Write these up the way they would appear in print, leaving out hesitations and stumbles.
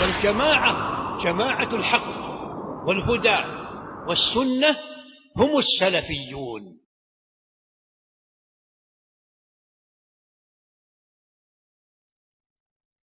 الجماعة جماعة الحق والهدى والسنة هم السلفيون.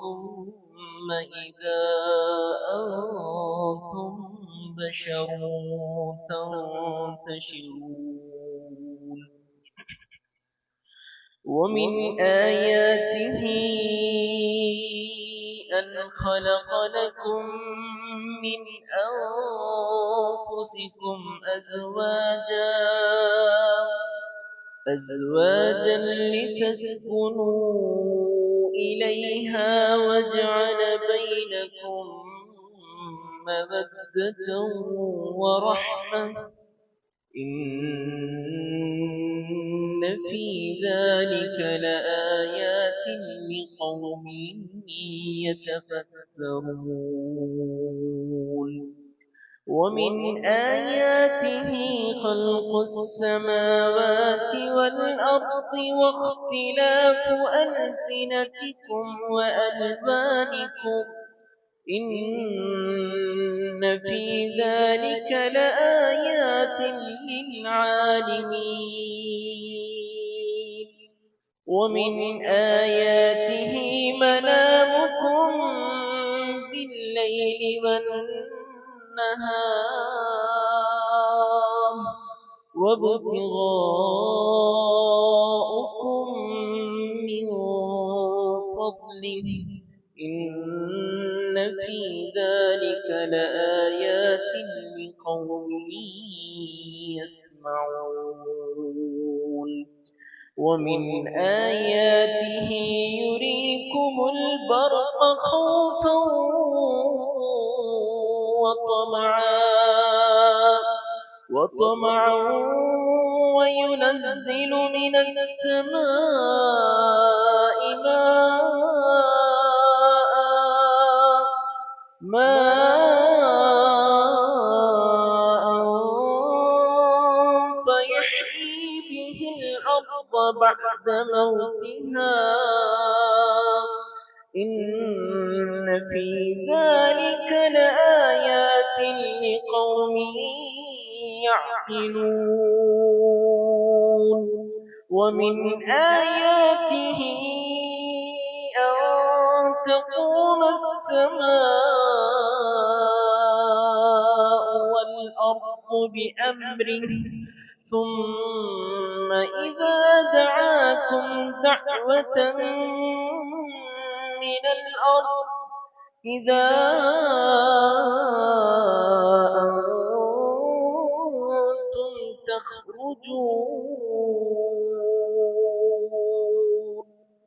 ثم إذا أنتم بشر تنتشرون ومن آياته أن خلق لكم من أنفسكم أزواجا لتسكنوا إليها وجعل بينكم مودة ورحمة إن في ذلك لآيات لقوم يتفكرون ومن آياته خلق السماوات والأرض واختلاف ألسنتكم وألوانكم إن في ذلك لآيات للعالمين ومن آياته منامكم بالليل والنهار وابتغاؤكم من فضله إن في ذلك لآيات لقوم يسمعون ومن آياته يريكم البرق خوفا وطمعا وينزل من السماء ماء فيحيي به الأرض بعد موتها إن في ذلك لآيات لقوم يعقلون ومن آياته أن تقوم السماء والأرض بأمره ثم إذا دعاكم دعوة من الأرض إذا أنتم تخرجون।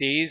23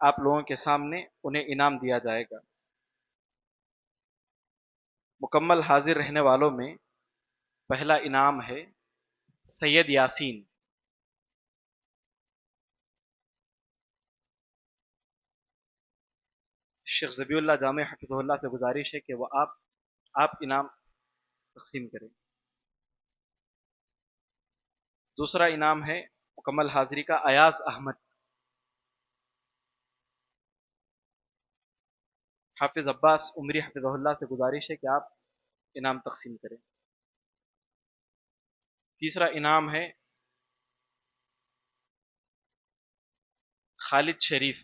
آپ لوگوں کے سامنے انہیں انعام دیا جائے گا۔ مکمل حاضر رہنے والوں میں پہلا انعام ہے سید یاسین۔ شیخ ذبیح اللہ جامع حفظہ اللہ سے گزارش ہے کہ وہ آپ انعام تقسیم کریں۔ دوسرا انعام ہے مکمل حاضری کا ایاز احمد۔ حافظ عباس عمری حفظہ اللہ سے گزارش ہے کہ آپ انعام تقسیم کریں۔ تیسرا انعام ہے خالد شریف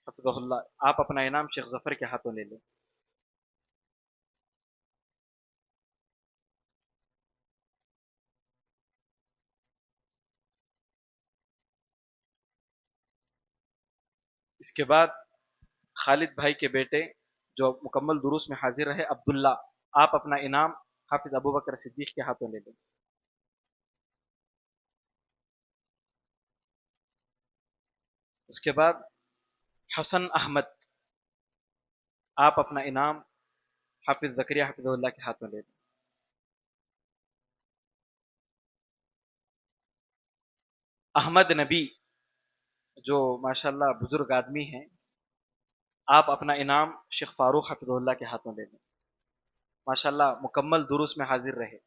حفظہ اللہ، آپ اپنا انعام شیخ ظفر کے ہاتھوں لے لیں۔ اس کے بعد خالد بھائی کے بیٹے جو مکمل دروس میں حاضر رہے عبداللہ، آپ اپنا انعام حافظ ابو بکر صدیق کے ہاتھوں لے لیں۔ اس کے بعد حسن احمد، آپ اپنا انعام حافظ زکریا حفظہ اللہ کے ہاتھوں لے لیں۔ احمد نبی جو ماشاءاللہ بزرگ آدمی ہیں، آپ اپنا انعام شیخ فاروق حفظہ اللہ کے ہاتھوں لے لیں۔ ماشاءاللہ مکمل دروس میں حاضر رہے۔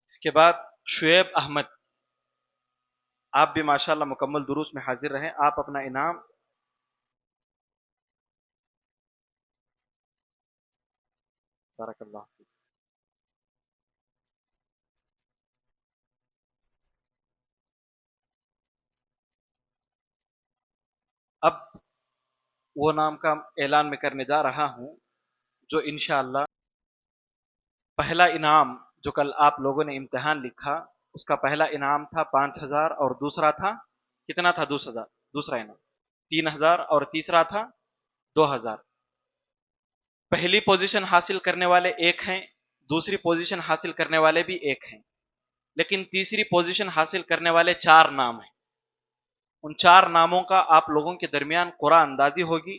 اس کے بعد شعیب احمد، آپ بھی ماشاءاللہ مکمل دروس میں حاضر رہیں، آپ اپنا انعام بارک اللہ فیک۔ اب وہ نام کا اعلان میں کرنے جا رہا ہوں جو انشاءاللہ پہلا انعام جو کل آپ لوگوں نے امتحان لکھا، اس کا پہلا انعام تھا 5000 اور دوسرا تھا کتنا تھا؟ دوسرا انعام 3000 اور تیسرا تھا 2000۔ پہلی پوزیشن حاصل کرنے والے ایک ہیں، دوسری پوزیشن حاصل کرنے والے بھی ایک ہیں، لیکن تیسری پوزیشن حاصل کرنے والے 4 نام ہیں۔ ان 4 ناموں کا آپ لوگوں کے درمیان قرعہ اندازی ہوگی،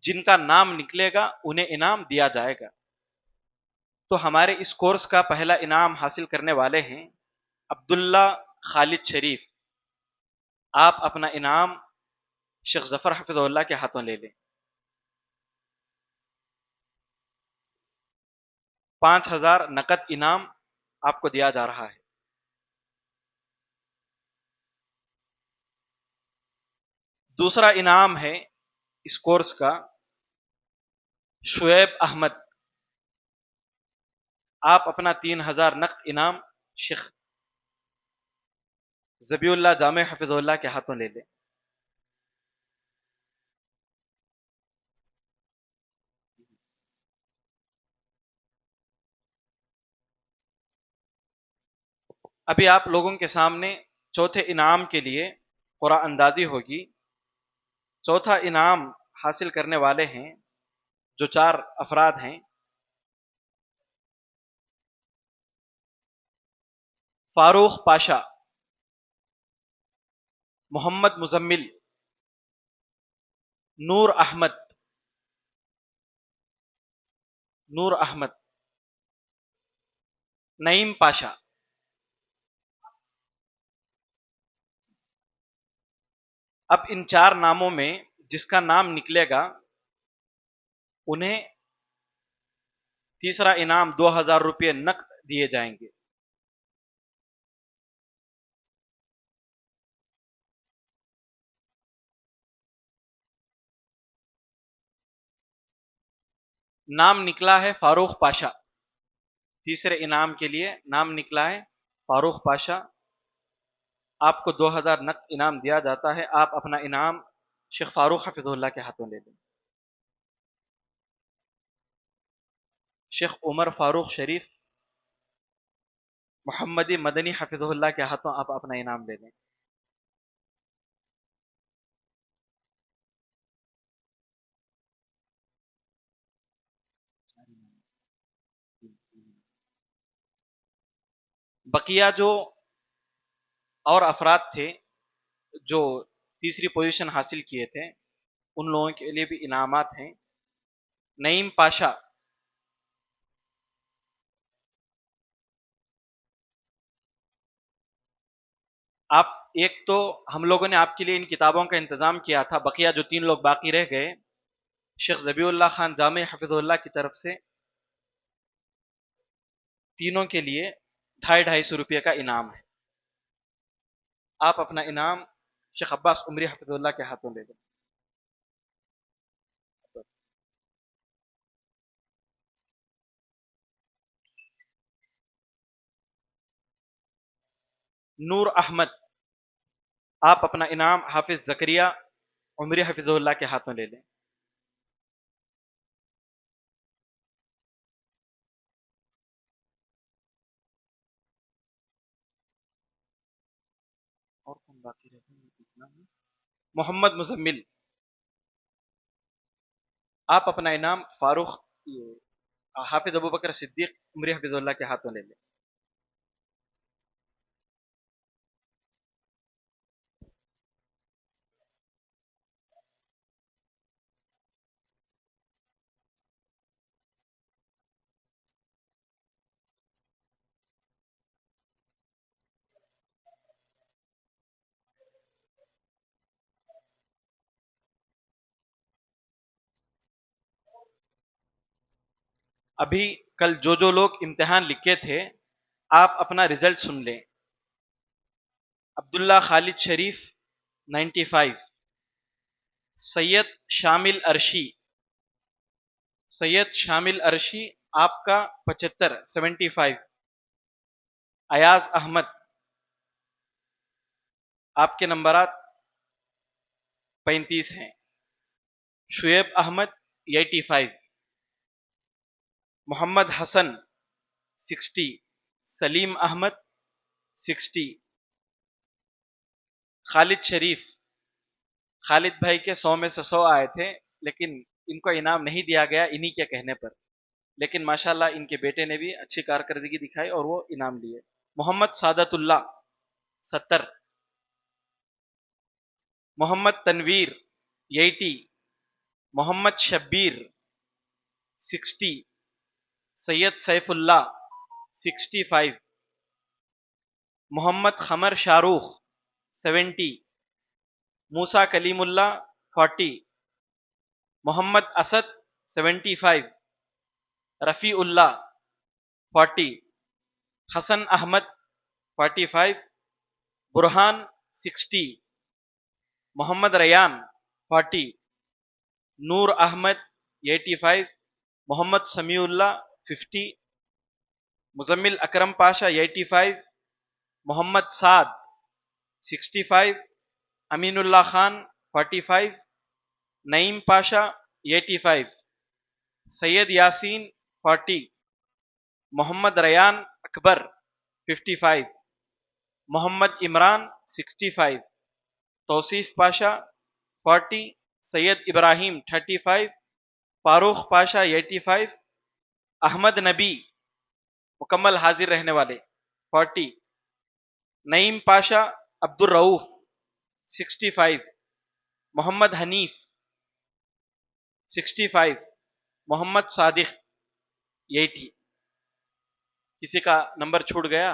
جن کا نام نکلے گا انہیں انعام دیا جائے گا۔ تو ہمارے اس کورس کا پہلا انعام حاصل کرنے والے ہیں عبداللہ خالد شریف، آپ اپنا انعام شیخ ظفر حفظہ اللہ کے ہاتھوں لے لیں۔ 5000 نقد انعام آپ کو دیا جا رہا ہے۔ دوسرا انعام ہے اس کورس کا شعیب احمد، آپ اپنا 3000 نقد انعام شیخ ذبیح اللہ جامع حفظہ اللہ کے ہاتھوں لے لیں۔ ابھی آپ لوگوں کے سامنے چوتھے انعام کے لیے قرعہ اندازی ہوگی۔ چوتھا انعام حاصل کرنے والے ہیں جو 4 افراد ہیں، فاروق پاشا، محمد مزمل، نور احمد، نعیم پاشا۔ اب ان 4 ناموں میں جس کا نام نکلے گا انہیں تیسرا انعام 2000 روپے نقد دیے جائیں گے۔ نام نکلا ہے فاروق پاشا، تیسرے انعام کے لیے نام نکلا ہے فاروق پاشا، آپ کو 2000 نقد انعام دیا جاتا ہے۔ آپ اپنا انعام شیخ فاروق حفظہ اللہ کے ہاتھوں لے لیں۔ شیخ عمر فاروق شریف محمدی مدنی حفظہ اللہ کے ہاتھوں آپ اپنا انعام لے لیں۔ بقیہ جو اور افراد تھے جو تیسری پوزیشن حاصل کیے تھے ان لوگوں کے لیے بھی انعامات ہیں. نعیم پاشا، آپ ایک تو ہم لوگوں نے آپ کے لیے ان کتابوں کا انتظام کیا تھا، بقیہ جو 3 لوگ باقی رہ گئے، شیخ ذبیح اللہ خان جامع حفظ اللہ کی طرف سے تینوں کے لیے 250 روپے کا انعام ہے. آپ اپنا انعام شیخ عباس عمری حفظ اللہ کے ہاتھوں لے دیں. نور احمد، آپ اپنا انعام حافظ زکریہ عمری حفظ اللہ کے ہاتھوں لے لیں. اور کون باقی رہتے ہیں؟ محمد مزمل، آپ اپنا انعام فاروق حافظ ابوبکر صدیق عمری حفظ اللہ کے ہاتھوں لے لیں. ابھی کل جو لوگ امتحان لکھے تھے آپ اپنا رزلٹ سن لیں. عبداللہ خالد شریف 95، سید شامل عرشی، آپ کا 75 ایاز احمد، آپ کے نمبرات 35 ہیں. شعیب احمد 85، محمد حسن 60، سلیم احمد 60. خالد شریف، خالد بھائی کے 100 میں سے 100 آئے تھے لیکن ان کو انعام نہیں دیا گیا انہی کے کہنے پر، لیکن ماشاءاللہ ان کے بیٹے نے بھی اچھی کارکردگی دکھائی اور وہ انعام لیے. محمد سعادت اللہ 70، محمد تنویر 80، محمد شبیر 60، سید سیف اللہ 65، محمد خمر شاروخ 70، موسیٰ کلیم اللہ 40، محمد اسد 75، رفیع اللہ 40، حسن احمد 45، برہان 60، محمد ریان 40، نور احمد 85، محمد سمیع اللہ 50، مزمل اکرم پاشا 85، محمد سعد 65، امین اللہ خان 45، نعیم پاشا 85، سید یاسین 40، محمد ریان اکبر 55، محمد عمران 65، توصیف پاشا 40، سید ابراہیم 35، فاروق پاشا 85، احمد نبی مکمل حاضر رہنے والے 40، نعیم پاشا عبد الرؤف 65، محمد حنیف 65، محمد صادق 80. کسی کا نمبر چھوٹ گیا؟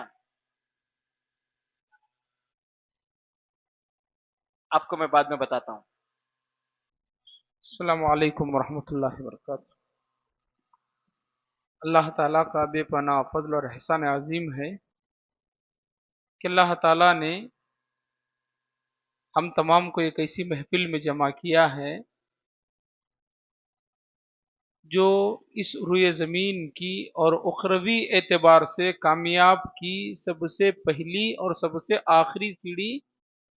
آپ کو میں بعد میں بتاتا ہوں. السلام علیکم ورحمۃ اللہ وبرکاتہ. اللہ تعالیٰ کا بے پناہ فضل اور احسان عظیم ہے کہ اللہ تعالیٰ نے ہم تمام کو ایک ایسی محفل میں جمع کیا ہے جو اس روئے زمین کی اور اخروی اعتبار سے کامیاب کی سب سے پہلی اور سب سے آخری سیڑھی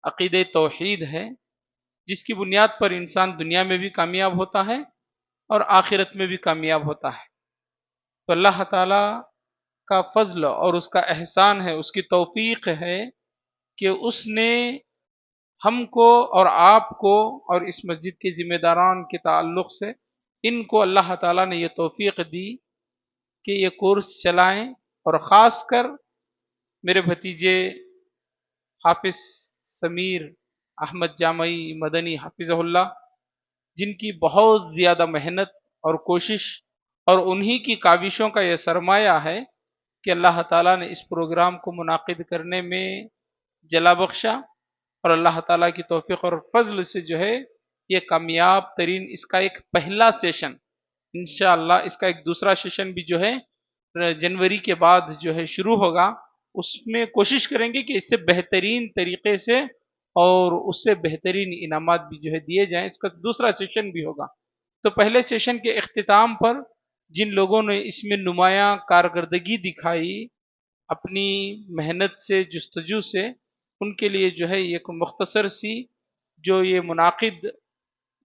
عقیدہ توحید ہے، جس کی بنیاد پر انسان دنیا میں بھی کامیاب ہوتا ہے اور آخرت میں بھی کامیاب ہوتا ہے. تو اللہ تعالیٰ کا فضل اور اس کا احسان ہے، اس کی توفیق ہے کہ اس نے ہم کو اور آپ کو اور اس مسجد کے ذمہ داران کے تعلق سے ان کو اللہ تعالیٰ نے یہ توفیق دی کہ یہ کورس چلائیں، اور خاص کر میرے بھتیجے حافظ سمیر احمد جامعی مدنی حافظہ اللہ، جن کی بہت زیادہ محنت اور کوشش اور انہی کی کاوشوں کا یہ سرمایہ ہے کہ اللہ تعالیٰ نے اس پروگرام کو منعقد کرنے میں جلا بخشا، اور اللہ تعالیٰ کی توفیق اور فضل سے جو ہے یہ کامیاب ترین اس کا ایک پہلا سیشن، انشاءاللہ اس کا ایک دوسرا سیشن بھی جو ہے جنوری کے بعد جو ہے شروع ہوگا، اس میں کوشش کریں گے کہ اس سے بہترین طریقے سے اور اس سے بہترین انعامات بھی جو ہے دیے جائیں۔ اس کا دوسرا سیشن بھی ہوگا۔ تو پہلے سیشن کے اختتام پر جن لوگوں نے اس میں نمایاں کارکردگی دکھائی اپنی محنت سے جستجو سے، ان کے لیے جو ہے ایک مختصر سی جو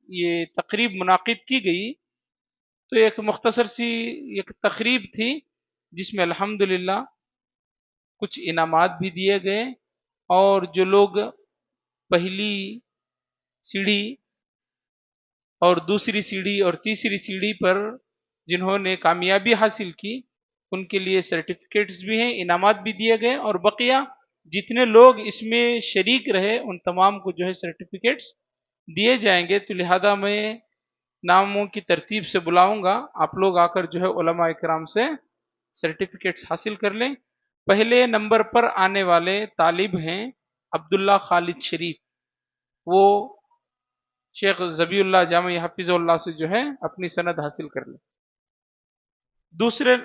یہ تقریب منعقد کی گئی، تو ایک مختصر سی ایک تقریب تھی جس میں الحمدللہ کچھ انعامات بھی دیے گئے، اور جو لوگ پہلی سیڑھی اور دوسری سیڑھی اور تیسری سیڑھی پر جنہوں نے کامیابی حاصل کی ان کے لیے سرٹیفکیٹس بھی ہیں، انعامات بھی دیے گئے، اور بقیہ جتنے لوگ اس میں شریک رہے ان تمام کو جو ہے سرٹیفکیٹس دیے جائیں گے۔ تو لہذا میں ناموں کی ترتیب سے بلاؤں گا، آپ لوگ آ کر جو ہے علماء اکرام سے سرٹیفکیٹس حاصل کر لیں۔ پہلے نمبر پر آنے والے طالب ہیں عبداللہ خالد شریف، وہ شیخ زبی اللہ جامعی حفظ اللہ سے جو ہے اپنی سند حاصل کر لیں۔ دوسرے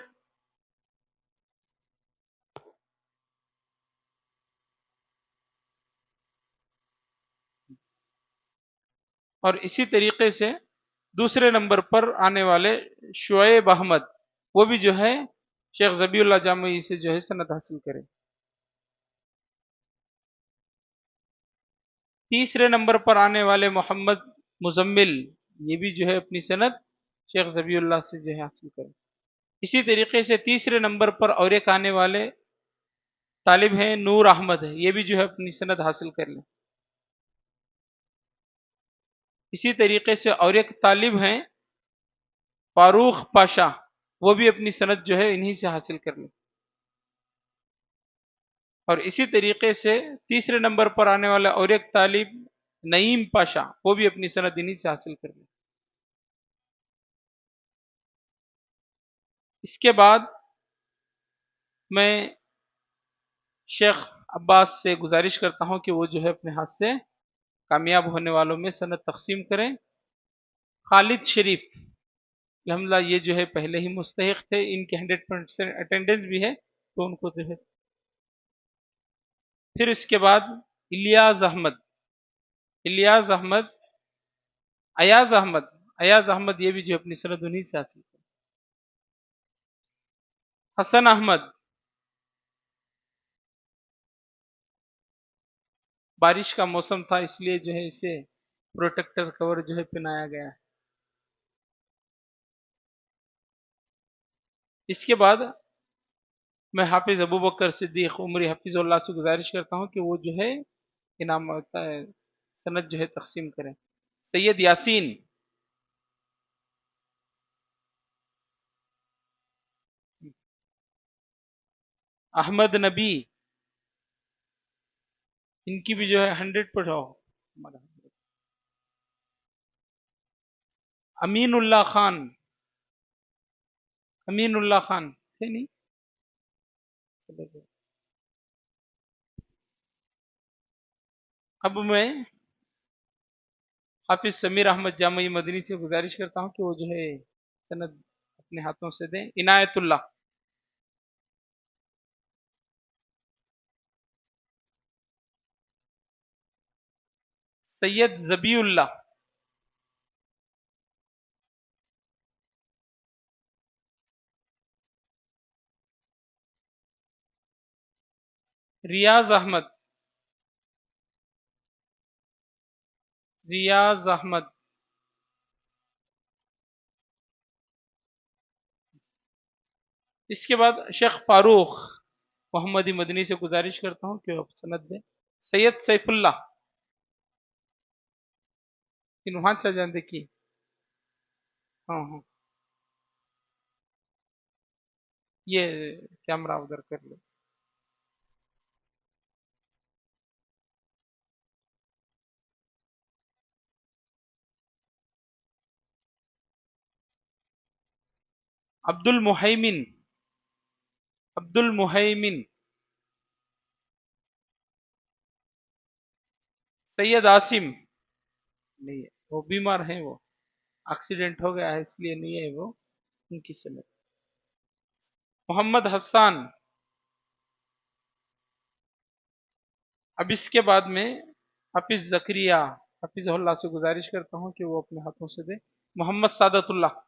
اور اسی طریقے سے دوسرے نمبر پر آنے والے شعیب احمد، وہ بھی جو ہے شیخ زبی اللہ جامعی سے جو ہے سند حاصل کریں۔ تیسرے نمبر پر آنے والے محمد مزمل، یہ بھی جو ہے اپنی سند شیخ زبی اللہ سے جو ہے حاصل کریں۔ اسی طریقے سے تیسرے نمبر پر اور ایک آنے والے طالب ہیں نور احمد، یہ بھی جو ہے اپنی سند حاصل کر لیں۔ اسی طریقے سے اور ایک طالب ہیں فاروق پاشا، وہ بھی اپنی سند جو ہے انہی سے حاصل کر لیں۔ اور اسی طریقے سے تیسرے نمبر پر آنے والا اور ایک طالب نعیم پاشا، وہ بھی اپنی سند انہی سے حاصل کر لیں۔ اس کے بعد میں شیخ عباس سے گزارش کرتا ہوں کہ وہ جو ہے اپنے ہاتھ سے کامیاب ہونے والوں میں سند تقسیم کریں۔ خالد شریف الحمدللہ یہ جو ہے پہلے ہی مستحق تھے، ان کی 100% اٹینڈنس بھی ہے، تو ان کو جو ہے۔ پھر اس کے بعد الیاز احمد، ایاز احمد یہ بھی جو اپنی سند انہی سے حاصل کریں۔ حسن احمد، بارش کا موسم تھا اس لیے جو ہے اسے پروٹیکٹر کور جو ہے پہنایا گیا ہے۔ اس کے بعد میں حافظ ابوبکر صدیق عمری حفظ اللہ سے گزارش کرتا ہوں کہ وہ جو ہے انعام سند جو ہے تقسیم کریں۔ سید یاسین، احمد نبی، ان کی بھی جو ہے 100 پر ہو۔ امین اللہ خان تھے نہیں؟ اب میں حافظ سمیر احمد جامعی مدنی سے گزارش کرتا ہوں کہ وہ جو ہے سند اپنے ہاتھوں سے دیں۔ عنایت اللہ، سید زبی اللہ، ریاض احمد، اس کے بعد شیخ فاروق محمدی مدنی سے گزارش کرتا ہوں کہ آپ سند دیں۔ سید سیف اللہ، وہاں چل جان دیکھیے، ہاں یہ کیمرہ ادھر کر لو۔ عبد المحیمن، عبد المحیمن، سید عاصم، نہیں ہے، وہ بیمار ہیں، وہ ایکسیڈنٹ ہو گیا ہے اس لیے نہیں ہے وہ ان کی سنت۔ محمد حسان۔ اب اس کے بعد میں حافظ زکریا، حافظ اللہ سے گزارش کرتا ہوں کہ وہ اپنے ہاتھوں سے دے۔ محمد سعادت اللہ،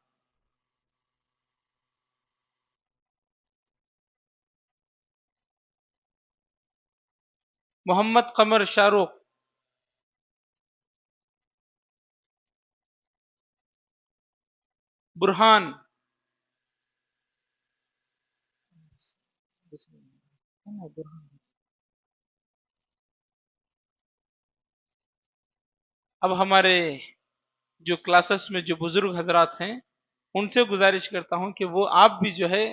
محمد قمر شاہ رخ، برہان، اب ہمارے جو کلاسز میں جو بزرگ حضرات ہیں ان سے گزارش کرتا ہوں کہ وہ آپ بھی جو ہے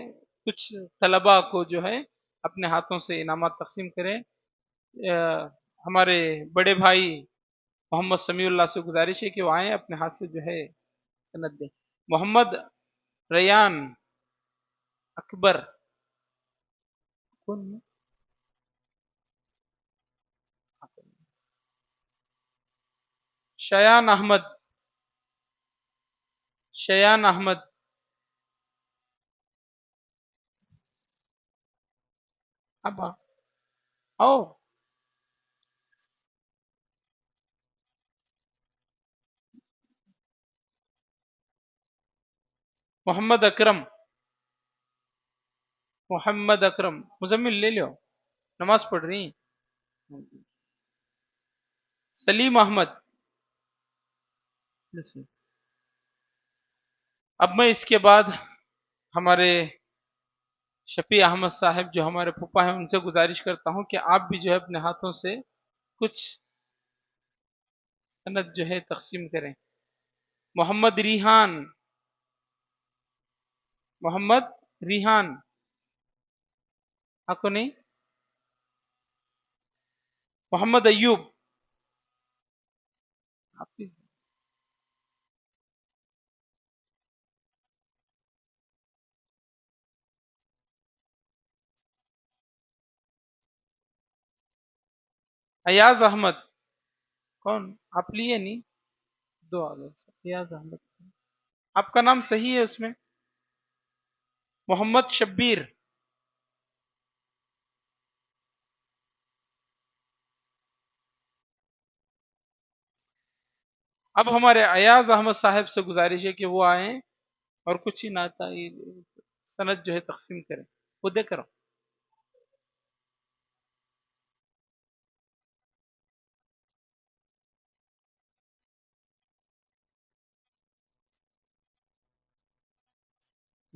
کچھ طلباء کو جو ہے اپنے ہاتھوں سے انعامات تقسیم کریں۔ ہمارے بڑے بھائی محمد سمیع اللہ سے گزارش ہے کہ وہ آئیں اپنے ہاتھ سے جو ہے سند دیں۔ محمد ریان اکبر، کون ہے؟ شایان احمد، شایان احمد، اب آؤ۔ محمد اکرم، محمد اکرم، مزمل لے لو، نماز پڑھ رہی ہیں۔ سلیم احمد۔ اب میں اس کے بعد ہمارے شفیع احمد صاحب جو ہمارے پھپھا ہیں ان سے گزارش کرتا ہوں کہ آپ بھی جو ہے اپنے ہاتھوں سے کچھ سند جو ہے تقسیم کریں۔ محمد ریحان، محمد ریحان، آپ کو نہیں؟ محمد ایوب، آپ کی؟ ایاز احمد، کون؟ آپ لیے نہیں؟ دو آ گئے۔ ایاز احمد، آپ کا نام صحیح ہے اس میں؟ محمد شبیر، اب ہمارے ایاز احمد صاحب سے گزارش ہے کہ وہ آئیں اور کچھ ہی ناتا سند جو ہے تقسیم کریں، وہ دے کرو۔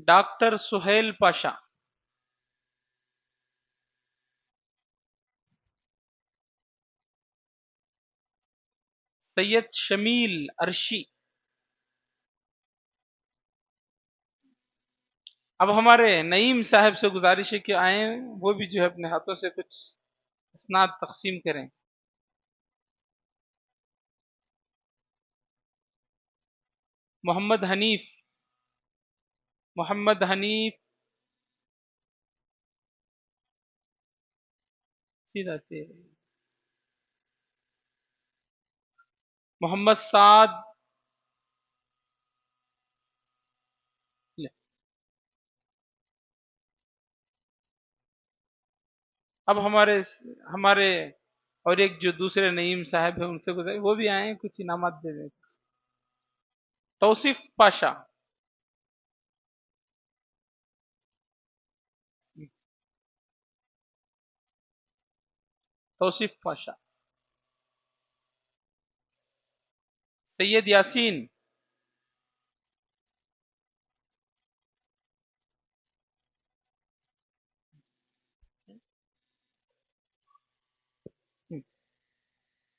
ڈاکٹر سہیل پاشا، سید شمیل عرشی۔ اب ہمارے نعیم صاحب سے گزارش ہے کہ آئیں، وہ بھی جو ہے اپنے ہاتھوں سے کچھ اسناد تقسیم کریں۔ محمد حنیف، محمد حنیف، سیدھا سے۔ محمد سعد، اب ہمارے اور ایک جو دوسرے نعیم صاحب ہیں ان سے گزارش وہ بھی آئیں کچھ انعامات دے دیں۔ توصیف پاشا، توصیف پاشا۔ سید یاسین،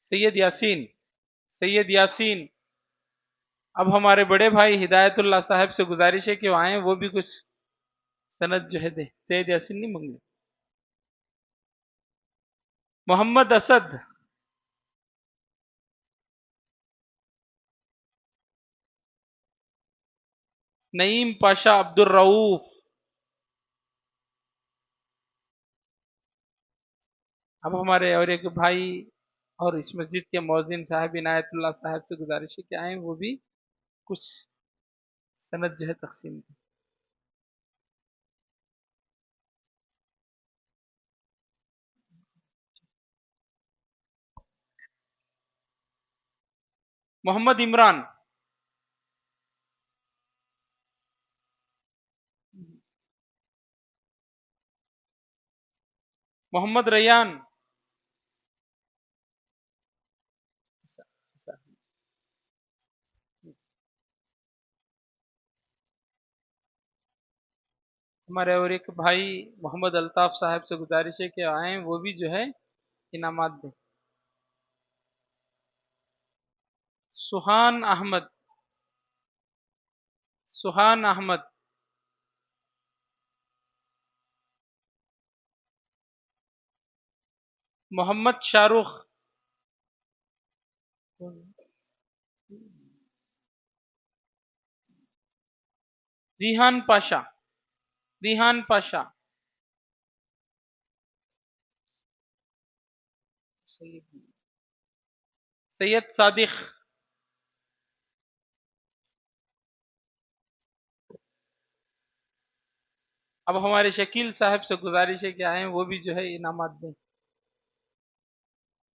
سید یاسین، سید یاسین۔ اب ہمارے بڑے بھائی ہدایت اللہ صاحب سے گزارش ہے کہ وہ آئیں، وہ بھی کچھ سند جو ہے دیں۔ سید یاسین نہیں منگے۔ محمد اسد، نعیم پاشا عبد الرؤوف. اب ہمارے اور ایک بھائی اور اس مسجد کے مؤذن صاحب عنایت اللہ صاحب سے گزارش ہے کہ آئیں وہ بھی کچھ سند جو ہے تقسیم کریں. محمد عمران. محمد ریان. ہمارے اور ایک بھائی محمد الطاف صاحب سے گزارش ہے کہ آئیں وہ بھی جو ہے انعامات دیں. سہان احمد. سہان احمد. محمد شاہ رخ. ریحان پاشا. ریحان پاشا. سید صادق. اب ہمارے شکیل صاحب سے گزارش ہے کہ آئیں وہ بھی جو ہے انعامات دیں.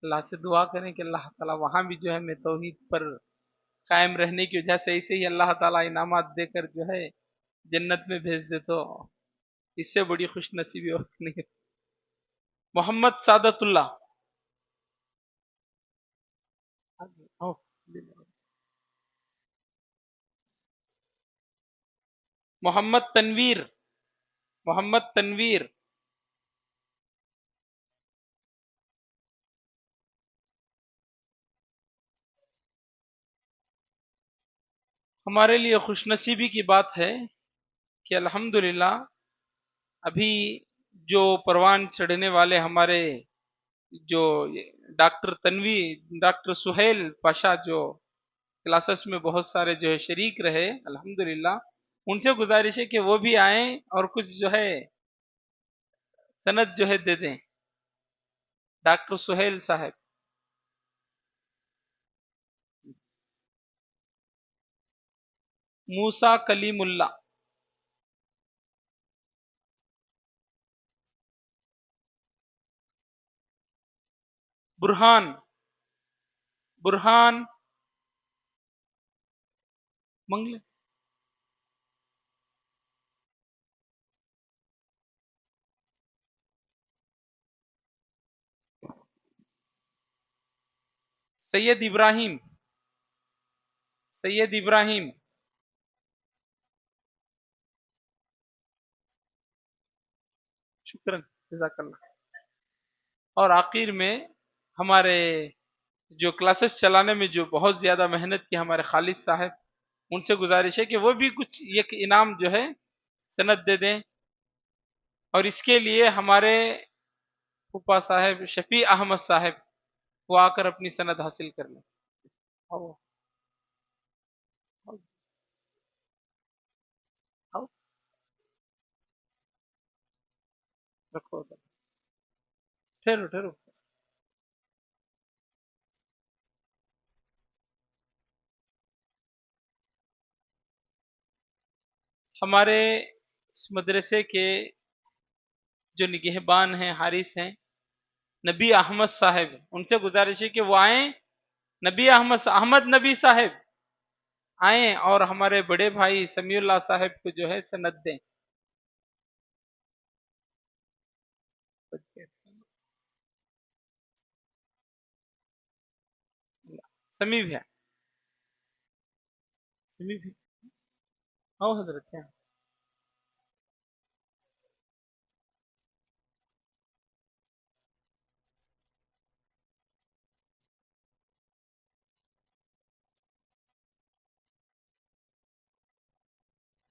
اللہ سے دعا کریں کہ اللہ تعالیٰ وہاں بھی جو ہے میں توحید پر قائم رہنے کی وجہ سے ایسے ہی اللہ تعالیٰ انعامات دے کر جو ہے جنت میں بھیج دے تو اس سے بڑی خوش نصیبی اور نہیں. محمد سعادت اللہ. محمد تنویر. محمد تنویر. ہمارے لیے خوش نصیبی کی بات ہے کہ الحمدللہ ابھی جو پروان چڑھنے والے ہمارے جو ڈاکٹر سہیل پاشا جو کلاسز میں بہت سارے جو ہے شریک رہے الحمدللہ ان سے گزارش ہے کہ وہ بھی آئیں اور کچھ جو ہے سند جو ہے دے دیں. ڈاکٹر سہیل صاحب. موسیٰ کلیم اللہ. برہان. برہان منگلے. سید ابراہیم. سید ابراہیم. شکرا جزاک اللہ. اور آخر میں ہمارے جو کلاسز چلانے میں جو بہت زیادہ محنت کی ہمارے خالد صاحب ان سے گزارش ہے کہ وہ بھی کچھ ایک انعام جو ہے سند دے دیں. اور اس کے لیے ہمارے پھوپھا صاحب شفیع احمد صاحب وہ آ کر اپنی سند حاصل کر لیں. آؤ. آؤ. آؤ. رکھو ادھر. ٹھہرو ٹھہرو. ہمارے اس مدرسے کے جو نگہبان ہیں حارث ہیں نبی احمد صاحب ان سے گزارش ہے کہ وہ آئیں. نبی احمد نبی صاحب آئیں اور ہمارے بڑے بھائی سمیع اللہ صاحب کو جو ہے سند دیں. سمیع ہے. سمیع ہے. آؤ حضرت ہیں.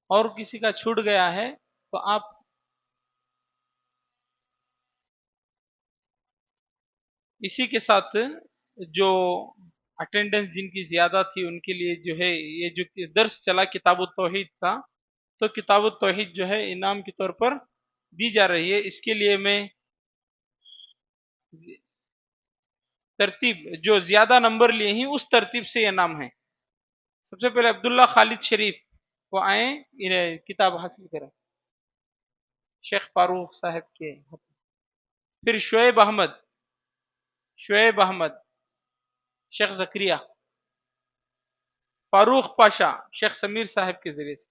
اور کسی کا چھوٹ گیا ہے تو آپ اسی کے ساتھ جو اٹینڈنس جن کی زیادہ تھی ان کے لیے جو ہے یہ جو درس چلا کتاب التوحید کا، تو کتاب التوحید جو ہے انعام کے طور پر دی جا رہی ہے۔ اس کے لیے میں ترتیب جو زیادہ نمبر لیے ہیں اس ترتیب سے یہ نام ہے۔ سب سے پہلے عبداللہ خالد شریف وہ آئیں، انہیں کتاب حاصل کریں شیخ فاروق صاحب کے۔ پھر شعیب احمد شیخ زکریہ، فاروق پاشا شیخ سمیر صاحب کے ذریعے سے،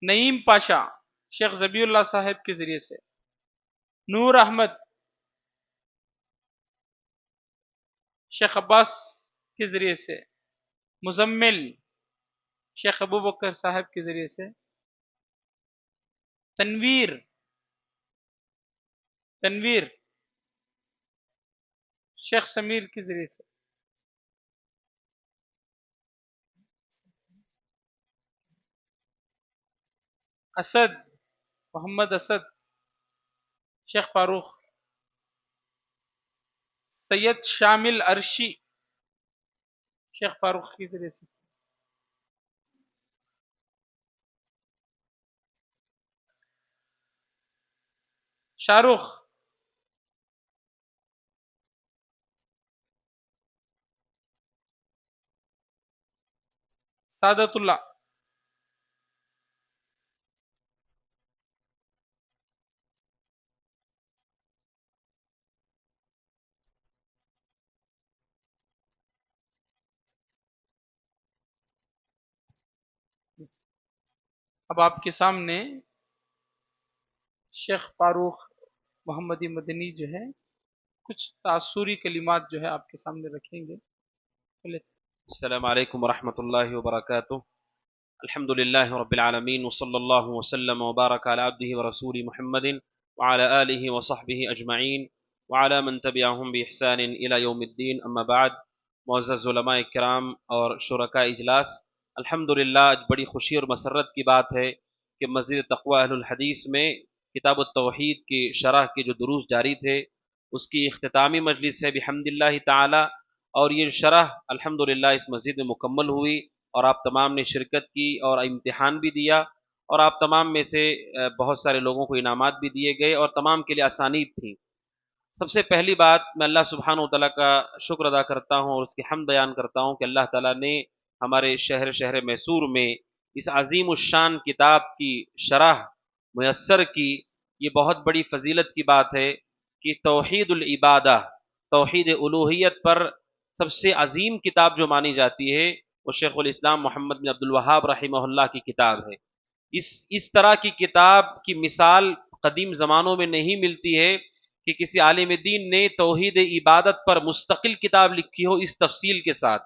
نعیم پاشا شیخ زبی اللہ صاحب کے ذریعے سے، نور احمد شیخ عباس کے ذریعے سے، مزمل شیخ ابو بکر صاحب کے ذریعے سے، تنویر شیخ سمیر کے ذریعے سے، محمد اسد شیخ فاروق، سید شامل عرشی شیخ فاروق کے ذریعے سے، شاہ رخ سعادت اللہ، اب آپ کے سامنے شیخ فاروق محمدی مدنی جو ہے کچھ تاثری کلمات جو ہے آپ کے سامنے رکھیں گے۔ السلام علیکم ورحمۃ اللہ وبرکاتہ۔ الحمد للہ رب العالمین وصلی اللہ وسلم وبارک علی عبدہ ورسول محمد وعلی آلہ وصحبہ اجمعین وعلی من تبعہم بإحسان الی یوم الدین، اما بعد۔ معزز علماء کرام اور شرکاء اجلاس، الحمدللہ آج بڑی خوشی اور مسرت کی بات ہے کہ مسجد تقوی اہل الحدیث میں کتاب التوحید کی شرح کے جو دروس جاری تھے اس کی اختتامی مجلس ہے بحمد اللہ تعالی، اور یہ شرح الحمدللہ اس مسجد میں مکمل ہوئی اور آپ تمام نے شرکت کی اور امتحان بھی دیا، اور آپ تمام میں سے بہت سارے لوگوں کو انعامات بھی دیے گئے اور تمام کے لیے اسانید تھیں۔ سب سے پہلی بات میں اللہ سبحانہ و تعالیٰ کا شکر ادا کرتا ہوں اور اس کی حمد بیان کرتا ہوں کہ اللہ تعالیٰ نے ہمارے شہر میسور میں اس عظیم الشان کتاب کی شرح میسر کی۔ یہ بہت بڑی فضیلت کی بات ہے کہ توحید العبادہ، توحید الوہیت پر سب سے عظیم کتاب جو مانی جاتی ہے وہ شیخ الاسلام محمد بن عبد الوہاب رحمہ اللہ کی کتاب ہے۔ اس طرح کی کتاب کی مثال قدیم زمانوں میں نہیں ملتی ہے کہ کسی عالم دین نے توحید عبادت پر مستقل کتاب لکھی ہو اس تفصیل کے ساتھ،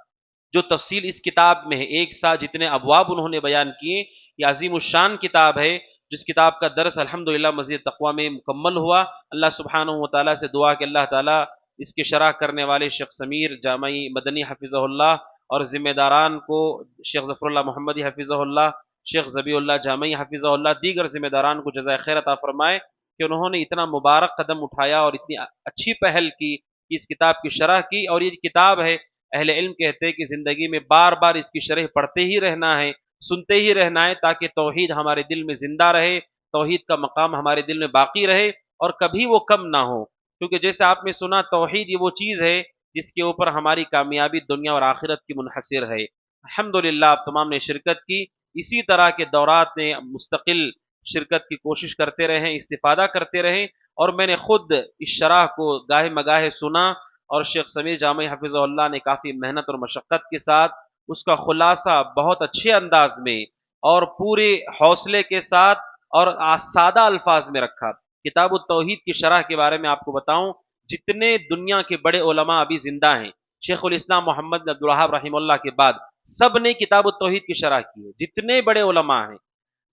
جو تفصیل اس کتاب میں ہے۔ ایک ساتھ جتنے ابواب انہوں نے بیان کیے، یہ عظیم الشان کتاب ہے جس کتاب کا درس الحمدللہ مسجد تقوی میں مکمل ہوا۔ اللہ سبحانہ و تعالیٰ سے دعا کہ اللہ تعالیٰ اس کے شرح کرنے والے شیخ سمیر جامعی مدنی حفظہ اللہ اور ذمہ داران کو، شیخ ظفر اللہ محمدی حفظہ اللہ، شیخ زبی اللہ جامعی حفظہ اللہ، دیگر ذمہ داران کو جزائے خیر عطا فرمائے کہ انہوں نے اتنا مبارک قدم اٹھایا اور اتنی اچھی پہل کی کہ اس کتاب کی شرح کی۔ اور یہ کتاب ہے، اہل علم کہتے ہیں کہ زندگی میں بار بار اس کی شرح پڑھتے ہی رہنا ہے، سنتے ہی رہنا ہے، تاکہ توحید ہمارے دل میں زندہ رہے، توحید کا مقام ہمارے دل میں باقی رہے اور کبھی وہ کم نہ ہو۔ کیونکہ جیسے آپ نے سنا، توحید یہ وہ چیز ہے جس کے اوپر ہماری کامیابی دنیا اور آخرت کی منحصر ہے۔ الحمدللہ آپ تمام نے شرکت کی، اسی طرح کے دورات میں مستقل شرکت کی کوشش کرتے رہیں، استفادہ کرتے رہیں، اور میں نے خود اس شرح کو گاہے مگاہے سنا، اور شیخ سمیر جامعی حفظہ اللہ نے کافی محنت اور مشقت کے ساتھ اس کا خلاصہ بہت اچھے انداز میں اور پورے حوصلے کے ساتھ اور سادہ الفاظ میں رکھا۔ کتاب التوحید کی شرح کے بارے میں آپ کو بتاؤں، جتنے دنیا کے بڑے علماء ابھی زندہ ہیں، شیخ الاسلام محمد بن عبد الوہاب رحمہ اللہ کے بعد سب نے کتاب التوحید کی شرح کی ہے۔ جتنے بڑے علماء ہیں،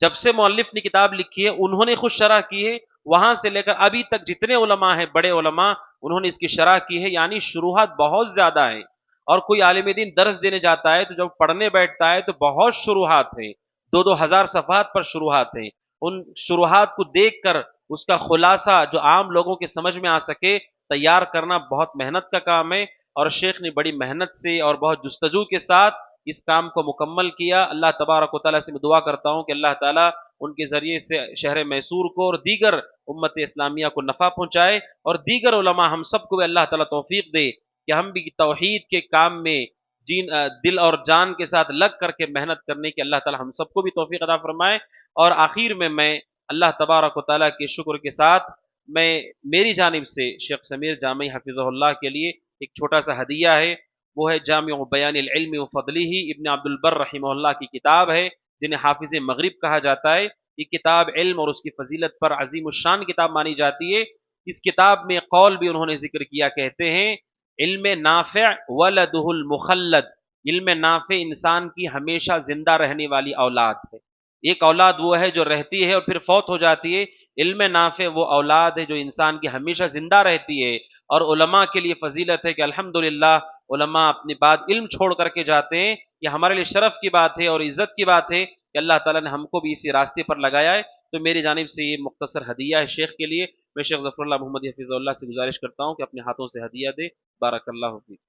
جب سے مؤلف نے کتاب لکھی ہے انہوں نے خود شرح کی ہے، وہاں سے لے کر ابھی تک جتنے علماء ہیں، بڑے علماء، انہوں نے اس کی شرح کی ہے۔ یعنی شروحات بہت زیادہ ہیں، اور کوئی عالم دین درس دینے جاتا ہے تو جب پڑھنے بیٹھتا ہے تو بہت شروحات ہیں، 2-2 ہزار صفحات پر شروحات ہیں۔ ان شروحات کو دیکھ کر اس کا خلاصہ جو عام لوگوں کے سمجھ میں آ سکے تیار کرنا بہت محنت کا کام ہے۔ اور شیخ نے بڑی محنت سے اور بہت جستجو کے ساتھ اس کام کو مکمل کیا۔ اللہ تبارک و تعالیٰ سے میں دعا کرتا ہوں کہ اللہ تعالیٰ ان کے ذریعے سے شہر میسور کو اور دیگر امت اسلامیہ کو نفع پہنچائے، اور دیگر علماء ہم سب کو بھی اللہ تعالیٰ توفیق دے کہ ہم بھی توحید کے کام میں دل اور جان کے ساتھ لگ کر کے محنت کرنے کی اللہ تعالیٰ ہم سب کو بھی توفیق عطا فرمائے۔ اور آخر میں اللہ تبارک و تعالیٰ کے شکر کے ساتھ میں میری جانب سے شیخ سمیر جامعی حفظہ اللہ کے لیے ایک چھوٹا سا ہدیہ ہے، وہ ہے جامع بیان العلم و فضلہ، ابن عبد البر رحمہ اللہ کی کتاب ہے جنہیں حافظ مغرب کہا جاتا ہے۔ یہ کتاب علم اور اس کی فضیلت پر عظیم الشان کتاب مانی جاتی ہے۔ اس کتاب میں قول بھی انہوں نے ذکر کیا، کہتے ہیں علم نافع ولدہ المخلد، علم نافع انسان کی ہمیشہ زندہ رہنے والی اولاد ہے۔ ایک اولاد وہ ہے جو رہتی ہے اور پھر فوت ہو جاتی ہے، علم نافع وہ اولاد ہے جو انسان کی ہمیشہ زندہ رہتی ہے۔ اور علماء کے لیے فضیلت ہے کہ الحمدللہ علماء اپنے بعد علم چھوڑ کر کے جاتے ہیں، یہ ہمارے لیے شرف کی بات ہے اور عزت کی بات ہے کہ اللہ تعالیٰ نے ہم کو بھی اسی راستے پر لگایا ہے۔ تو میری جانب سے یہ مختصر ہدیہ ہے شیخ کے لیے۔ میں شیخ ظفر اللہ محمد حفظ اللہ سے گزارش کرتا ہوں کہ اپنے ہاتھوں سے ہدیہ دے۔ بارک اللہ فیک۔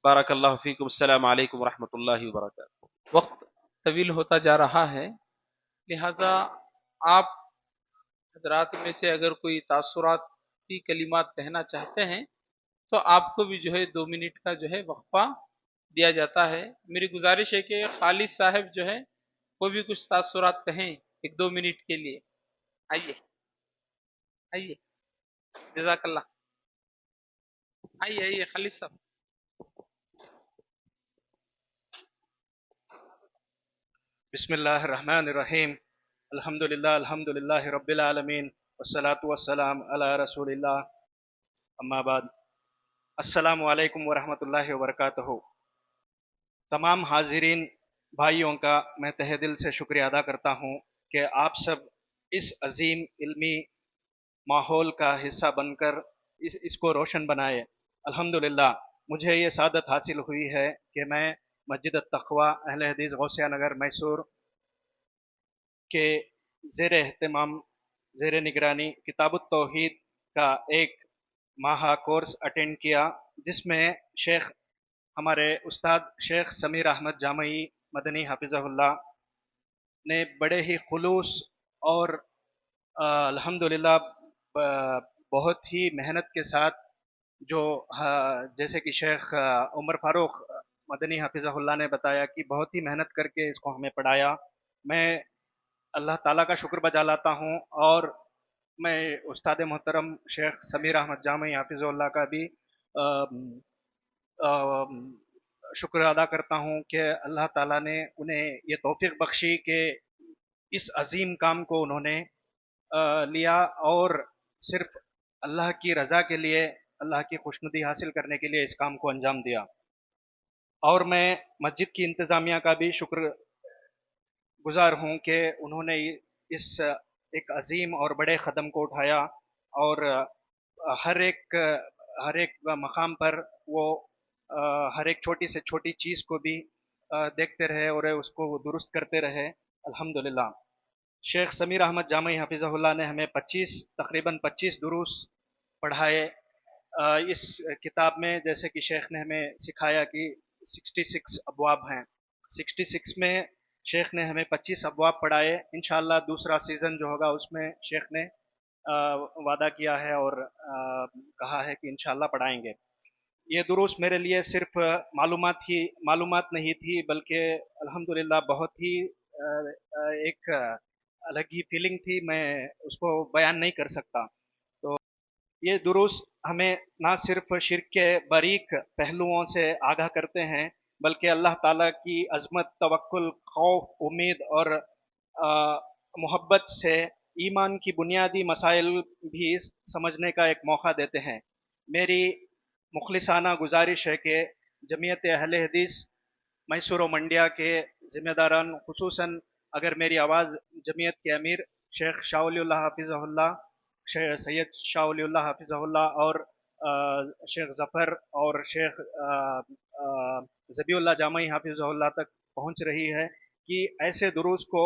بارک اللہ فیکم۔ السلام علیکم ورحمۃ اللہ وبرکاتہ۔ وقت طویل ہوتا جا رہا ہے، لہذا آپ حضرات میں سے اگر کوئی تاثراتی کلمات کہنا چاہتے ہیں تو آپ کو بھی جو ہے 2 منٹ کا جو ہے وقفہ دیا جاتا ہے۔ میری گزارش ہے کہ خالد صاحب جو ہے وہ بھی کچھ تاثرات کہیں 1-2 منٹ کے لیے۔ آئیے آئیے، جزاک اللہ، آئیے خالد صاحب۔ بسم اللہ الرحمن الرحیم، الحمدللہ رب العالمین، والصلاة والسلام علی رسول اللہ، اما بعد۔ السلام علیکم ورحمۃ اللہ وبرکاتہ۔ تمام حاضرین بھائیوں کا میں تہہ دل سے شکریہ ادا کرتا ہوں کہ آپ سب اس عظیم علمی ماحول کا حصہ بن کر اس کو روشن بنائے۔ الحمدللہ مجھے یہ سعادت حاصل ہوئی ہے کہ میں مسجد التقویٰ اہل حدیث غوثیہ نگر میسور کے زیر اہتمام زیر نگرانی کتاب التوحید کا ایک ماہا کورس اٹینڈ کیا، جس میں ہمارے استاد شیخ سمیر احمد جامعی مدنی حفظہ اللہ نے بڑے ہی خلوص اور الحمدللہ بہت ہی محنت کے ساتھ جو جیسے کہ شیخ عمر فاروق مدنی حفظہ اللہ نے بتایا کہ بہت ہی محنت کر کے اس کو ہمیں پڑھایا۔ میں اللہ تعالیٰ کا شکر بجا لاتا ہوں، اور میں استاد محترم شیخ سمیر احمد جامعی حفظہ اللہ کا بھی شکر ادا کرتا ہوں کہ اللہ تعالیٰ نے انہیں یہ توفیق بخشی کہ اس عظیم کام کو انہوں نے لیا اور صرف اللہ کی رضا کے لیے، اللہ کی خوشنودی حاصل کرنے کے لیے اس کام کو انجام دیا۔ اور میں مسجد کی انتظامیہ کا بھی شکر گزار ہوں کہ انہوں نے اس ایک عظیم اور بڑے قدم کو اٹھایا، اور ہر ایک مقام پر وہ ہر ایک چھوٹی سے چھوٹی چیز کو بھی دیکھتے رہے اور اس کو درست کرتے رہے۔ الحمدللہ شیخ سمیر احمد جامعی حفظہ اللہ نے ہمیں تقریباً 25 دروس پڑھائے اس کتاب میں، جیسے کہ شیخ نے ہمیں سکھایا کہ 66 ابواب ہیں۔ 66 میں شیخ نے ہمیں 25 ابواب پڑھائے۔ انشاءاللہ دوسرا سیزن جو ہوگا اس میں شیخ نے وعدہ کیا ہے اور کہا ہے کہ انشاءاللہ پڑھائیں گے۔ یہ دروس میرے لیے صرف معلومات نہیں تھی، بلکہ الحمدللہ بہت ہی ایک الگ ہی فیلنگ تھی، میں اس کو بیان نہیں کر سکتا۔ تو یہ دروس ہمیں نہ صرف شرک کے باریک پہلوؤں سے آگاہ کرتے ہیں، بلکہ اللہ تعالیٰ کی عظمت، توکل، خوف، امید اور محبت سے ایمان کی بنیادی مسائل بھی سمجھنے کا ایک موقع دیتے ہیں۔ میری مخلصانہ گزارش ہے کہ جمعیت اہل حدیث میسور و منڈیا کے ذمہ داران، خصوصاً اگر میری آواز جمعیت کے امیر شیخ شاہ ولی اللہ حفظہ اللہ، سید شاہ ولی اللہ حفظہ اللہ اور شیخ ظفر اور شیخ ذبیح اللہ جامعی حفظہ اللہ تک پہنچ رہی ہے کہ ایسے دروس کو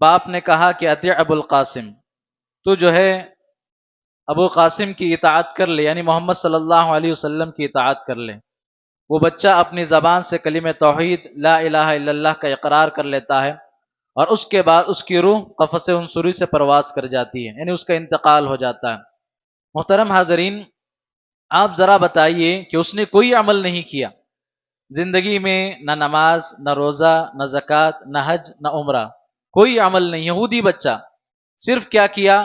باپ نے کہا کہ اطیع ابو القاسم، تو جو ہے ابو قاسم کی اطاعت کر لے، یعنی محمد صلی اللہ علیہ وسلم کی اطاعت کر لے۔ وہ بچہ اپنی زبان سے کلمہ توحید لا الہ الا اللہ کا اقرار کر لیتا ہے، اور اس کے بعد اس کی روح قفس عنصری سے پرواز کر جاتی ہے، یعنی اس کا انتقال ہو جاتا ہے۔ محترم حاضرین، آپ ذرا بتائیے کہ اس نے کوئی عمل نہیں کیا زندگی میں، نہ نماز، نہ روزہ، نہ زکوٰۃ، نہ حج، نہ عمرہ، کوئی عمل نہیں۔ یہودی بچہ صرف کیا کیا؟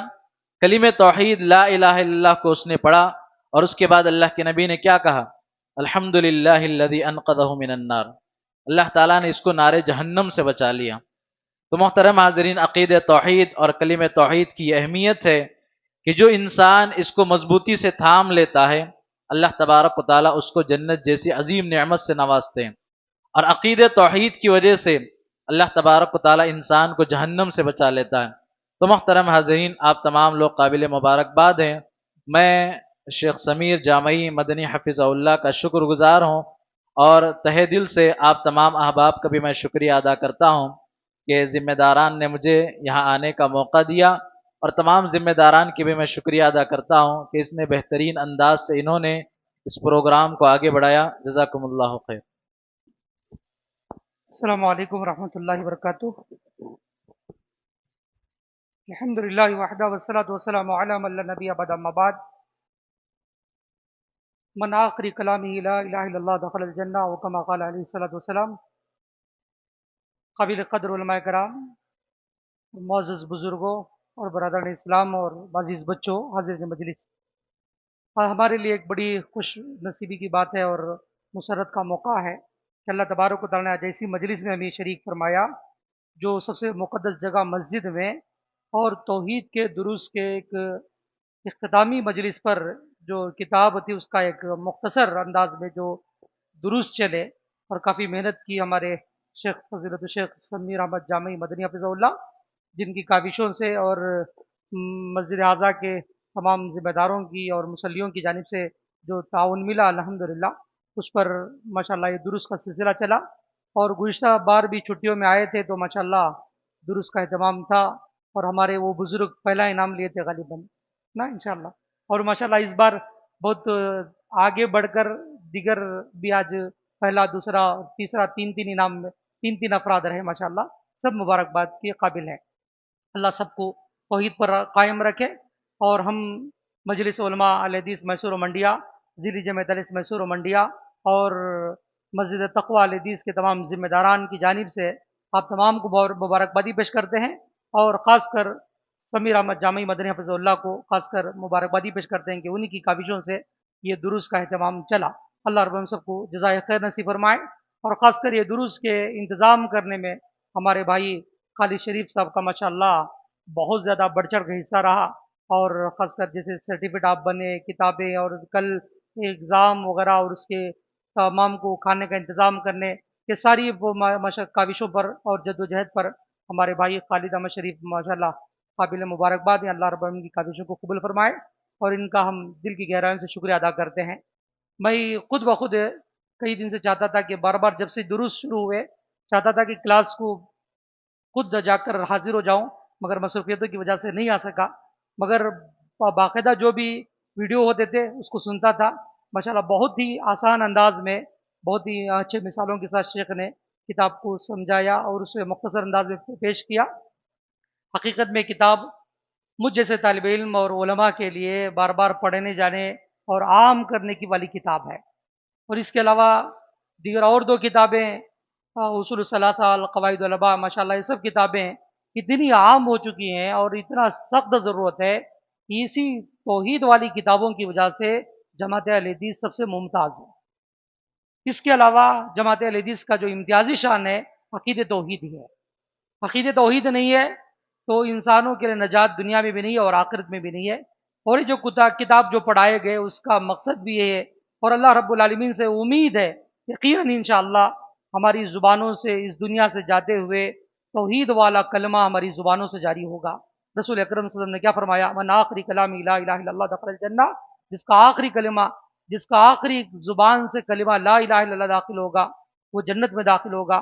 کلمہ توحید لا الہ الا اللہ کو اس نے پڑھا، اور اس کے بعد اللہ کے نبی نے کیا کہا؟ الحمد للہ الذی انقذہ من النار، اللہ تعالیٰ نے اس کو نار جہنم سے بچا لیا۔ تو محترم حاضرین، عقید توحید اور کلمہ توحید کی یہ اہمیت ہے کہ جو انسان اس کو مضبوطی سے تھام لیتا ہے، اللہ تبارک و تعالیٰ اس کو جنت جیسی عظیم نعمت سے نوازتے ہیں، اور عقید توحید کی وجہ سے اللہ تبارک و تعالیٰ انسان کو جہنم سے بچا لیتا ہے۔ تو محترم حاضرین، آپ تمام لوگ قابل مبارکباد ہیں۔ میں شیخ سمیر جامعی مدنی حفظہ اللہ کا شکر گزار ہوں، اور تہہ دل سے آپ تمام احباب کا بھی میں شکریہ ادا کرتا ہوں کہ ذمہ داران نے مجھے یہاں آنے کا موقع دیا، اور تمام ذمہ داران کی بھی میں شکریہ ادا کرتا ہوں کہ اس نے بہترین انداز سے انہوں نے اس پروگرام کو آگے بڑھایا۔ جزاکم اللہ خیر۔ السلام علیکم ورحمۃ اللہ وبرکاتہ۔ الحمد للہ وحدہ والصلاۃ والسلام علی من لا نبی بعد، اما بعد۔ من آخری کلامہ لا الہ الا اللہ دخل الجنہ، وکما قال علیہ الصلاۃ والسلام۔ قابل قدر علماء کرام، معزز بزرگوں اور برادران اسلام اور عزیز بچوں، حاضرین مجلس، ہمارے لیے ایک بڑی خوش نصیبی کی بات ہے اور مسرت کا موقع ہے کہ اللہ تبارک و تعالیٰ نے آج ایسی مجلس میں ہمیں شریک فرمایا جو سب سے مقدس جگہ مسجد میں، اور توحید کے دروس کے ایک اختتامی مجلس پر جو کتاب تھی اس کا ایک مختصر انداز میں جو دروس چلے، اور کافی محنت کی ہمارے شیخ فضیلت الشیخ سمیر احمد جامعی مدنی حفظہ اللہ، جن کی کاوشوں سے اور مسجد اعضاء کے تمام ذمہ داروں کی اور مسلیوں کی جانب سے جو تعاون ملا، الحمدللہ اس پر ماشاءاللہ یہ دروس کا سلسلہ چلا، اور گزشتہ بار بھی چھٹیوں میں آئے تھے تو ماشاءاللہ دروس کا اہتمام تھا، اور ہمارے وہ بزرگ پہلا انعام لیے تھے غالباً نا انشاءاللہ، اور ماشاءاللہ اس بار بہت آگے بڑھ کر دیگر بھی آج پہلا، دوسرا، تیسرا، تین انعام میں تین افراد رہے، ماشاءاللہ سب مبارکباد کے قابل ہیں۔ اللہ سب کو توحید پر قائم رکھے، اور ہم مجلس علماء اہل حدیث میسور و منڈیا، ذیلی جمع دلس میسور و منڈیا، اور مسجد تقویٰ اہل حدیث کے تمام ذمہ داران کی جانب سے آپ تمام کو مبارکبادی پیش کرتے ہیں، اور خاص کر سمیر احمد جامعی مدنی حفظہ اللہ کو خاص کر مبارکبادی پیش کرتے ہیں کہ انہی کی کاوشوں سے یہ دروس کا اہتمام چلا۔ اللہ رب ہم سب کو جزائے خیر نصیب فرمائے، اور خاص کر یہ دروس کے انتظام کرنے میں ہمارے بھائی خالد شریف صاحب کا ماشاءاللہ بہت زیادہ بڑھ چڑھ کا حصہ رہا، اور خاص کر جیسے سرٹیفکیٹ آپ بنے، کتابیں، اور کل ایگزام وغیرہ اور اس کے تمام کو کھانے کا انتظام کرنے، یہ ساری وہ کاوشوں پر اور جد و جہد پر ہمارے بھائی خالد احمد شریف ماشاءاللہ قابل مبارکباد ہیں۔ اللہ رب العالمین کی کاوشوں کو قبول فرمائے، اور ان کا ہم دل کی گہرائیوں سے شکریہ ادا کرتے ہیں۔ میں خود بخود کئی دن سے چاہتا تھا کہ بار بار جب سے دروس شروع ہوئے چاہتا تھا کہ کلاس کو خود جا کر حاضر ہو جاؤں، مگر مصروفیتوں کی وجہ سے نہیں آ سکا، مگر باقاعدہ جو بھی ویڈیو ہوتے تھے اس کو سنتا تھا۔ ماشاءاللہ بہت ہی آسان انداز میں، بہت ہی اچھے مثالوں کے ساتھ شیخ نے کتاب کو سمجھایا اور اسے مختصر انداز میں پیش کیا۔ حقیقت میں کتاب مجھ جیسے طالب علم اور علماء کے لیے بار بار پڑھنے جانے اور عام کرنے کی والی کتاب ہے، اور اس کے علاوہ دیگر اور دو کتابیں اصول الثلاثہ، القواعد الاربعہ، ماشاءاللہ یہ سب کتابیں اتنی عام ہو چکی ہیں اور اتنا سخت ضرورت ہے کہ اسی توحید والی کتابوں کی وجہ سے جماعت اہل حدیث سب سے ممتاز ہے۔ اس کے علاوہ جماعت اہل حدیث کا جو امتیازی شان ہے عقید توحید ہی ہے۔ عقید توحید نہیں ہے تو انسانوں کے لیے نجات دنیا میں بھی نہیں ہے اور آخرت میں بھی نہیں ہے، اور یہ جو کتاب جو پڑھائے گئے اس کا مقصد بھی یہ ہے، اور اللہ رب العالمین سے امید ہے یقیناً انشاءاللہ ہماری زبانوں سے اس دنیا سے جاتے ہوئے توحید والا کلمہ ہماری زبانوں سے جاری ہوگا۔ رسول اکرم صلی اللہ علیہ وسلم نے کیا فرمایا؟ من آخری کلام لا الہ الا اللہ دخل الجنہ، جس کا آخری کلمہ، جس کا آخری زبان سے کلمہ لا الہ الا اللہ داخل ہوگا وہ جنت میں داخل ہوگا۔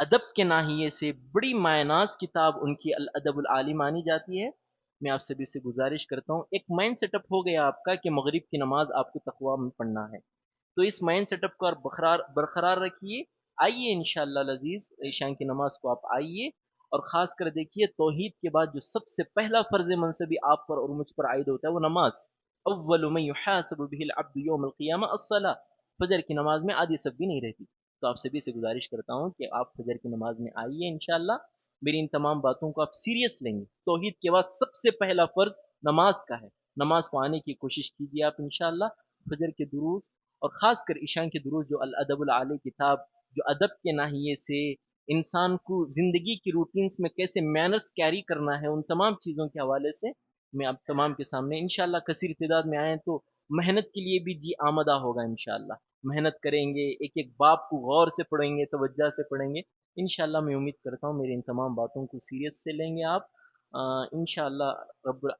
ادب کے ناحیے سے بڑی معناز کتاب ان کی الادب العالی مانی جاتی ہے. میں آپ سبھی سے گزارش کرتا ہوں، ایک مائنڈ سیٹ اپ ہو گیا آپ کا کہ مغرب کی نماز آپ کو تقویٰ میں پڑھنا ہے، تو اس مائنڈ سیٹ اپ کو برقرار رکھیے. آئیے انشاءاللہ العزیز عشاء کی نماز کو آپ آئیے، اور خاص کر دیکھیے توحید کے بعد جو سب سے پہلا فرض منصبی آپ پر اور مجھ پر عائد ہوتا ہے وہ نماز. اول من یحاسب به العبد یوم القیامہ الصلاۃ. فجر کی نماز میں آدھی سب بھی نہیں رہتی، تو آپ سبھی سے گزارش کرتا ہوں کہ آپ فجر کی نماز میں آئیے انشاءاللہ. میری ان تمام باتوں کو آپ سیریس لیں گے. توحید کے بعد سب سے پہلا فرض نماز کا ہے، نماز کو آنے کی کوشش کیجیے آپ انشاءاللہ. فجر کے دروز اور خاص کر عشاء کے دروز، جو الادب العالی کتاب جو ادب کے ناحیے سے انسان کو زندگی کی روٹینز میں کیسے مینرز کیری کرنا ہے، ان تمام چیزوں کے حوالے سے میں آپ تمام کے سامنے انشاءاللہ کثیر تعداد میں آئیں تو محنت کے لیے بھی جی آمدہ ہوگا انشاءاللہ. محنت کریں گے، ایک ایک باب کو غور سے پڑھیں گے، توجہ سے پڑھیں گے انشاءاللہ. میں امید کرتا ہوں میری ان تمام باتوں کو سیریس سے لیں گے آپ انشاءاللہ.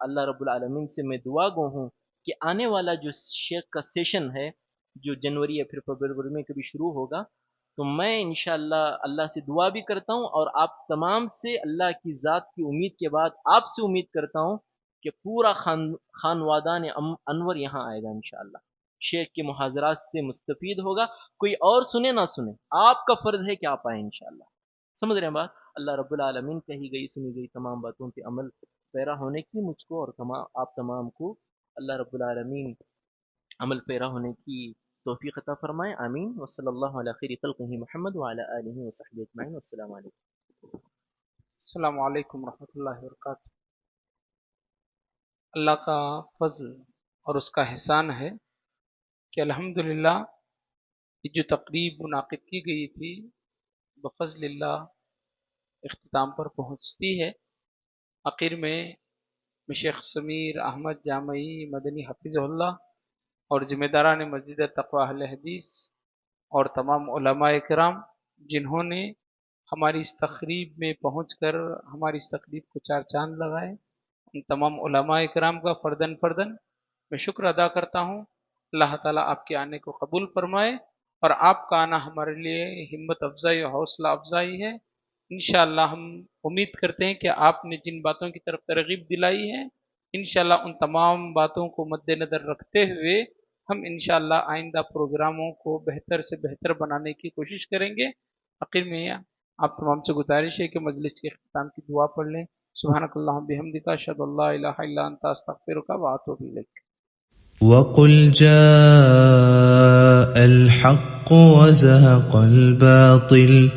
اللہ رب العالمین سے میں دعا گو ہوں کہ آنے والا جو شیخ کا سیشن ہے جو جنوری یا پھر فروری میں کبھی شروع ہوگا، تو میں انشاءاللہ اللہ سے دعا بھی کرتا ہوں اور آپ تمام سے اللہ کی ذات کی امید کے بعد آپ سے امید کرتا ہوں کہ پورا خانوادان انور یہاں آئے گا انشاءاللہ. شیخ کے محاضرات سے مستفید ہوگا، کوئی اور سنے نہ سنے، آپ کا فرض ہے کہ آپ آئیں انشاءاللہ. سمجھ رہے ہیں بات؟ اللہ رب العالمین کہی گئی سنی گئی تمام باتوں پہ عمل پیرا ہونے کی مجھ کو اور آپ تمام کو اللہ رب العالمین عمل پیرا ہونے کی توفیق عطا فرمائے. آمین. وصلی اللہ علی خیر خلقہ محمد وعلی آلہ وصحبہ اجمعین. والسلام علیکم. السلام علیکم ورحمۃ اللہ وبرکاتہ. اللہ کا فضل اور اس کا احسان ہے کہ الحمدللہ یہ جو تقریب منعقد کی گئی تھی بفضل اللہ اختتام پر پہنچتی ہے. آخر میں شیخ سمیر احمد جامعی مدنی حفظہ اللہ اور ذمہ داران مسجد تقویٰ اہل حدیث اور تمام علماء کرام جنہوں نے ہماری اس تقریب میں پہنچ کر ہماری اس تقریب کو چار چاند لگائے، ان تمام علماء کرام کا فردن میں شکر ادا کرتا ہوں. اللہ تعالیٰ آپ کے آنے کو قبول فرمائے اور آپ کا آنا ہمارے لیے ہمت افزائی اور حوصلہ افزائی ہے. انشاءاللہ ہم امید کرتے ہیں کہ آپ نے جن باتوں کی طرف ترغیب دلائی ہے انشاءاللہ ان تمام باتوں کو مد نظر رکھتے ہوئے ہم انشاءاللہ آئندہ پروگراموں کو بہتر سے بہتر بنانے کی کوشش کریں گے. آخر میں آپ تمام سے گزارش ہے کہ مجلس کے اختتام کی دعا پڑھ لیں. سبحانک اللہم بحمدک اشہد ان لا الہ الا انت استغفرک واتوب الیک. وقل جاء الحق وزهق الباطل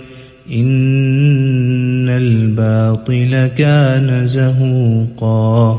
إن الباطل كان زهوقا